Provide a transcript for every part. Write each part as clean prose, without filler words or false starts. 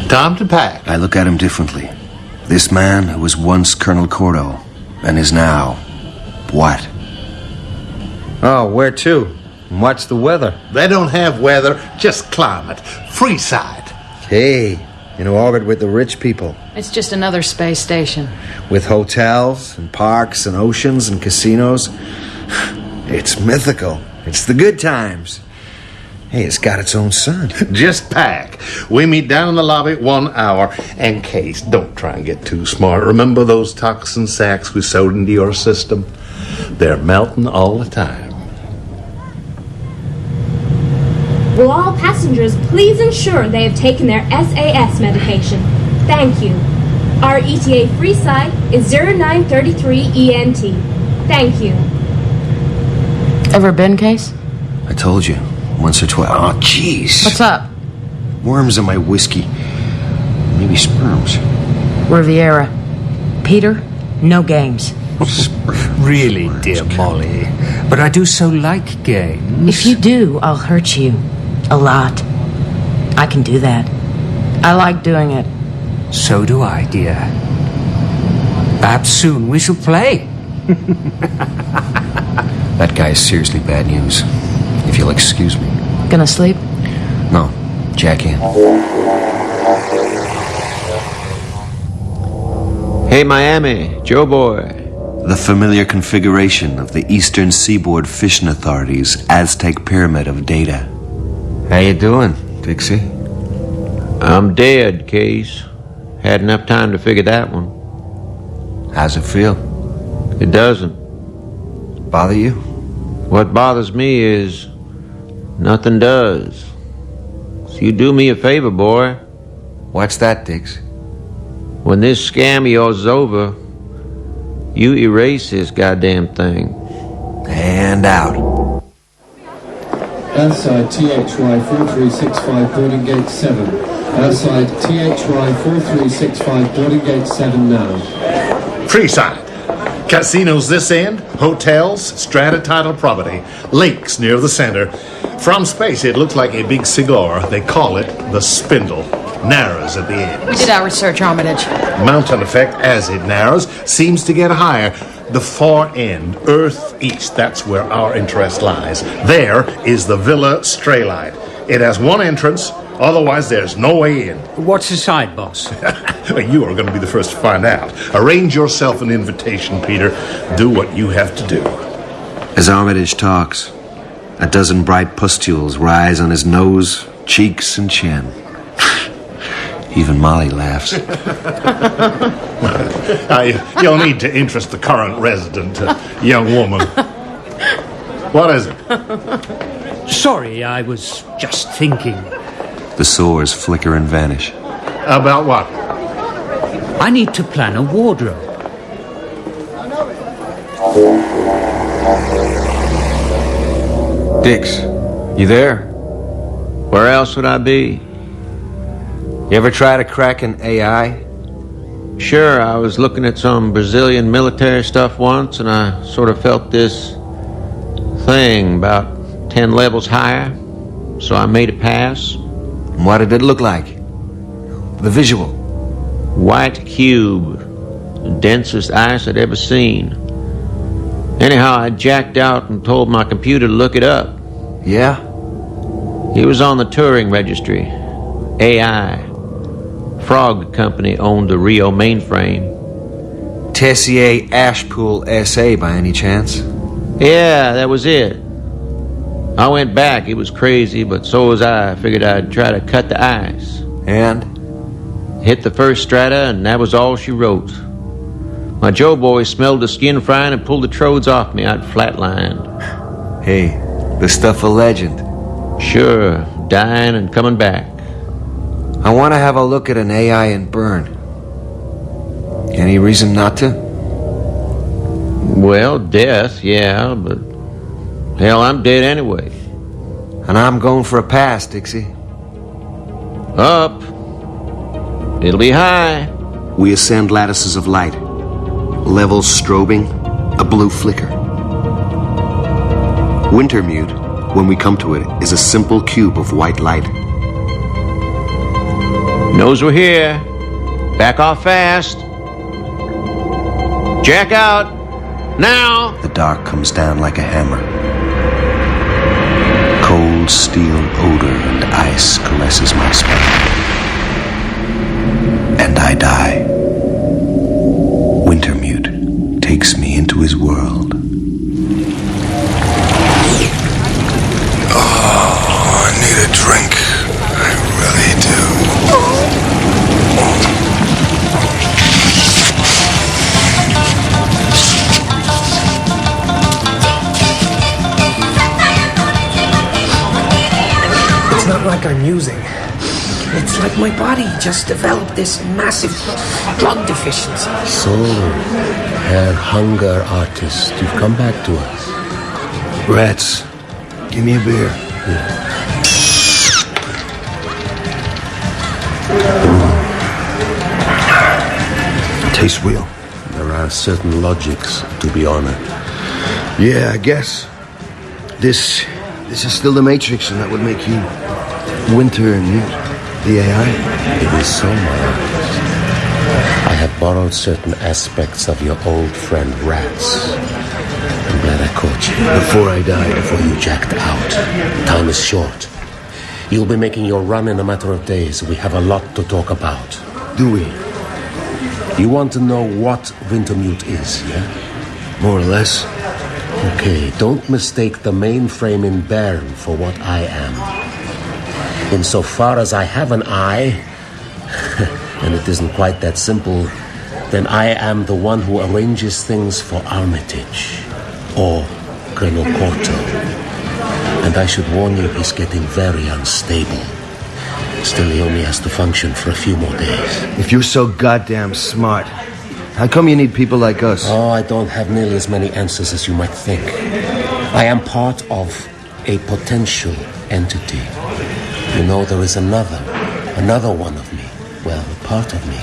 Time to pack. I look at him differently. This man who was once Colonel Cordo and is now... what? Oh, where to? And what's the weather? They don't have weather, just climate. Freeside. Hey, in orbit with the rich people. It's just another space station. With hotels and parks and oceans and casinos. It's mythical. It's the good times. Hey, it's got its own sun. Just pack. We meet down in the lobby 1 hour. And Case, don't try and get too smart. Remember those toxin sacks we sewed into your system? They're melting all the time. Will all passengers please ensure they have taken their SAS medication? Thank you. Our ETA Freeside is 0933 ENT. Thank you. Ever been, Case? I told you. Once or twice. Oh, jeez. What's up? Worms in my whiskey. Maybe sperms. Riviera. Peter, no games. Really, dear Molly. But I do so like games. If you do, I'll hurt you. A lot. I can do that. I like doing it. So do I, dear. Perhaps soon we shall play. That guy is seriously bad news. If you'll excuse me. Gonna sleep? No. Jack in. Hey, Miami. Joe Boy. The familiar configuration of the Eastern Seaboard Fishing Authority's Aztec Pyramid of data. How you doing, Dixie? I'm dead, Case. Had enough time to figure that one. How's it feel? It doesn't. Bother you? What bothers me is nothing does. So you do me a favor, boy. What's that, Dix? When this scam of yours is over, you erase this goddamn thing. And out. Outside THY 4365 boarding gate 7. Outside THY 4365 boarding gate 7 now. Freeside. Casinos this end, hotels, strata title property, lakes near the center. From space, it looks like a big cigar. They call it the spindle. Narrows at the end. We did our research, Armitage. Mountain effect, as it narrows, seems to get higher. The far end, Earth East, that's where our interest lies. There is the Villa Straylight. It has one entrance, otherwise there's no way in. What's inside, boss? You are going to be the first to find out. Arrange yourself an invitation, Peter. Do what you have to do. As Armitage talks, a dozen bright pustules rise on his nose, cheeks, and chin. Even Molly laughs. You'll need to interest the current resident, young woman. What is it? Sorry, I was just thinking. The sores flicker and vanish. About what? I need to plan a wardrobe. Dix, you there? Where else would I be? You ever try to crack an AI? Sure, I was looking at some Brazilian military stuff once, and I sort of felt this thing about 10 levels higher, so I made a pass. What did it look like? The visual? White cube, the densest ice I'd ever seen. Anyhow, I jacked out and told my computer to look it up. Yeah? He was on the Turing registry. AI. Frog Company owned the Rio mainframe. Tessier Ashpool SA by any chance? Yeah, that was it. I went back. It was crazy, but so was I. Figured I'd try to cut the ice. And? Hit the first strata, and that was all she wrote. My Joe boy smelled the skin frying and pulled the trodes off me. I'd flatlined. Hey, the stuff a legend. Sure, dying and coming back. I want to have a look at an AI in burn. Any reason not to? Well, death, yeah, but hell, I'm dead anyway. And I'm going for a pass, Dixie. Up. It'll be high. We ascend lattices of light. Levels strobing, a blue flicker. Wintermute, when we come to it, is a simple cube of white light. knows we're here. Back off fast. Jack out. Now! The dark comes down like a hammer. Cold steel odor and ice caresses my spine. And I die. Wintermute takes me into his world. Oh, I need a drink. I really do. It's not like I'm using. It's like my body just developed this massive drug deficiency. So, Herr Hunger Artist, you've come back to us. Rats, give me a beer. Tastes real. There are certain logics to be honored. Yeah, I guess. This is still the Matrix, and that would make you Wintermute, the AI. It is so, my artist. I have borrowed certain aspects of your old friend Rats. I'm glad I caught you. Before I died. Before you jacked out. Time is short. You'll be making your run in a matter of days. We have a lot to talk about. Do we? You want to know what Wintermute is, yeah? More or less. Okay, don't mistake the mainframe in Bern for what I am. Insofar as I have an eye, and it isn't quite that simple, then I am the one who arranges things for Armitage, or Colonel Corto. And I should warn you, he's getting very unstable. Still, he only has to function for a few more days. If you're so goddamn smart, how come you need people like us? Oh, I don't have nearly as many answers as you might think. I am part of a potential entity. You know, there is another one of me. Well, part of me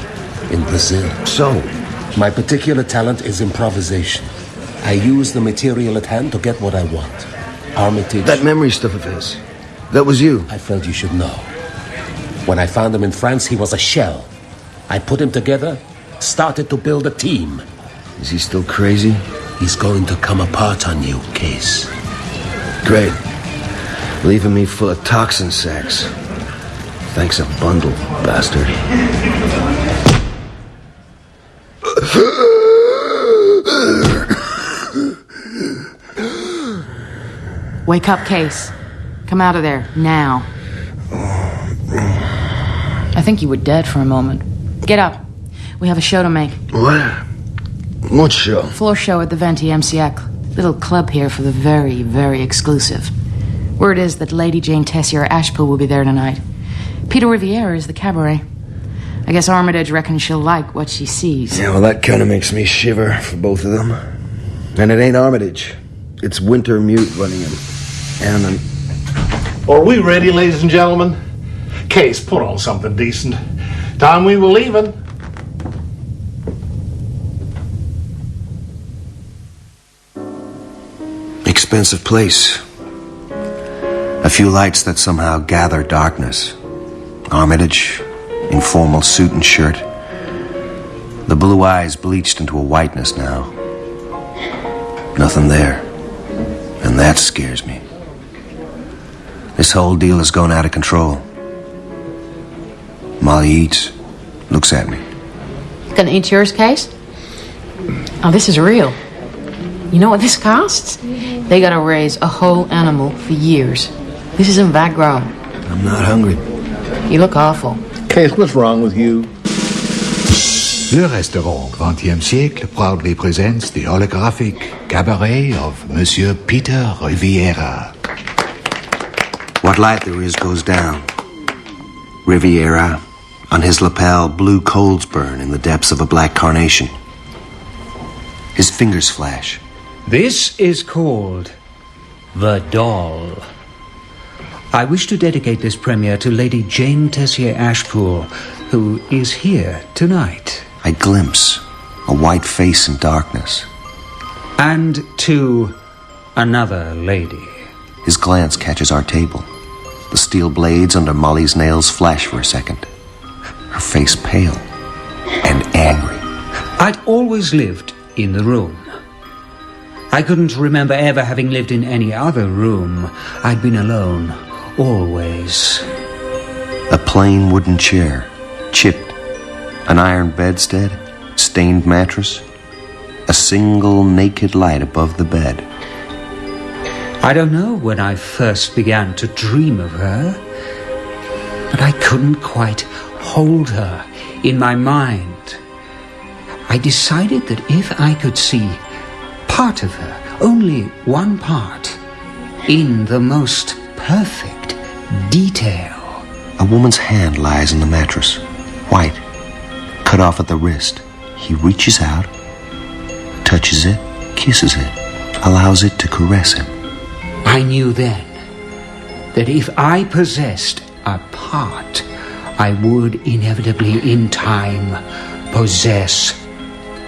in Brazil. So? My particular talent is improvisation. I use the material at hand to get what I want. Armitage. That memory stuff of his. That was you. I felt you should know. When I found him in France, he was a shell. I put him together, started to build a team. Is he still crazy? He's going to come apart on you, Case. Great. Leaving me full of toxin sacks. Thanks a bundle, bastard. Wake up, Case. Come out of there, now. I think you were dead for a moment. Get up. We have a show to make. What? What show? Floor show at the Venti MCX. Little club here for the very, very exclusive. Word is that Lady Jane Tessier Ashpool will be there tonight. Peter Riviera is the cabaret. I guess Armitage reckons she'll like what she sees. Yeah, well, that kind of makes me shiver for both of them. And it ain't Armitage. It's Wintermute running him. And Are we ready, ladies and gentlemen? Case, put on something decent. Time we were leaving. Expensive place. A few lights that somehow gather darkness. Armitage, in formal suit and shirt. The blue eyes bleached into a whiteness now. Nothing there. And that scares me. This whole deal has gone out of control. Molly eats, looks at me. Gonna eat yours, Case? Oh, this is real. You know what this costs? They gotta raise a whole animal for years. This isn't that grown. I'm not hungry. You look awful. Case, what's wrong with you? Le restaurant 20e siècle proudly presents the holographic cabaret of Monsieur Peter Riviera. What light there is goes down. Riviera, on his lapel, blue coals burn in the depths of a black carnation. His fingers flash. This is called The Doll. I wish to dedicate this premiere to Lady Jane Tessier Ashpool, who is here tonight. I glimpse a white face in darkness. And to another lady. His glance catches our table. The steel blades under Molly's nails flash for a second. her face pale and angry. I'd always lived in the room. I couldn't remember ever having lived in any other room. I'd been alone, always. A plain wooden chair, chipped, an iron bedstead, stained mattress, a single naked light above the bed. I don't know when I first began to dream of her, but I couldn't quite hold her in my mind. I decided that if I could see part of her, only one part, in the most perfect detail. A woman's hand lies in the mattress, white, cut off at the wrist. He reaches out, touches it, kisses it, allows it to caress him. I knew then that if I possessed a part, I would inevitably in time possess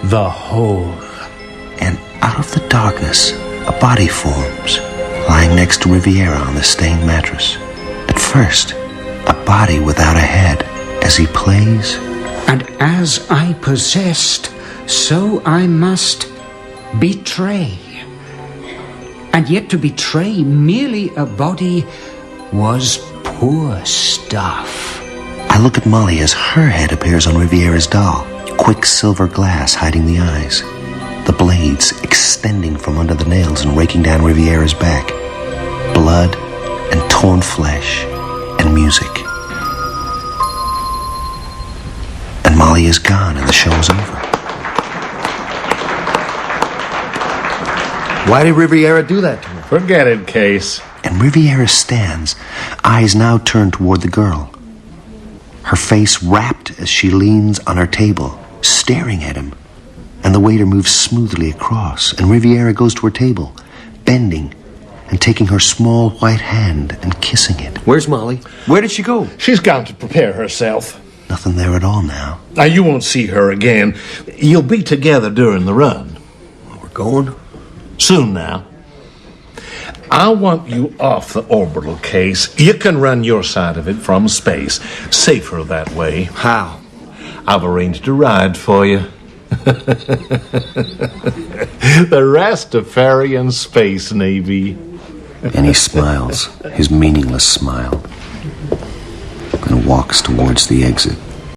the whole. And out of the darkness, a body forms, lying next to Riviera on the stained mattress. At first, a body without a head, as he plays. And as I possessed, so I must betray. And yet to betray merely a body was poor stuff. I look at Molly as her head appears on Riviera's doll, quicksilver glass hiding the eyes, the blades extending from under the nails and raking down Riviera's back, blood and torn flesh and music. And Molly is gone and the show is over. Why did Riviera do that to her? Forget it, Case. And Riviera stands, eyes now turned toward the girl. Her face rapt as she leans on her table, staring at him. And the waiter moves smoothly across, and Riviera goes to her table, bending and taking her small white hand and kissing it. Where's Molly? Where did she go? She's gone to prepare herself. Nothing there at all now. Now, you won't see her again. You'll be together during the run. We're going? Soon now. I want you off the orbital, Case. You can run your side of it from space. Safer that way. How? I've arranged a ride for you. The Rastafarian Space Navy. And he smiles, his meaningless smile, and walks towards the exit.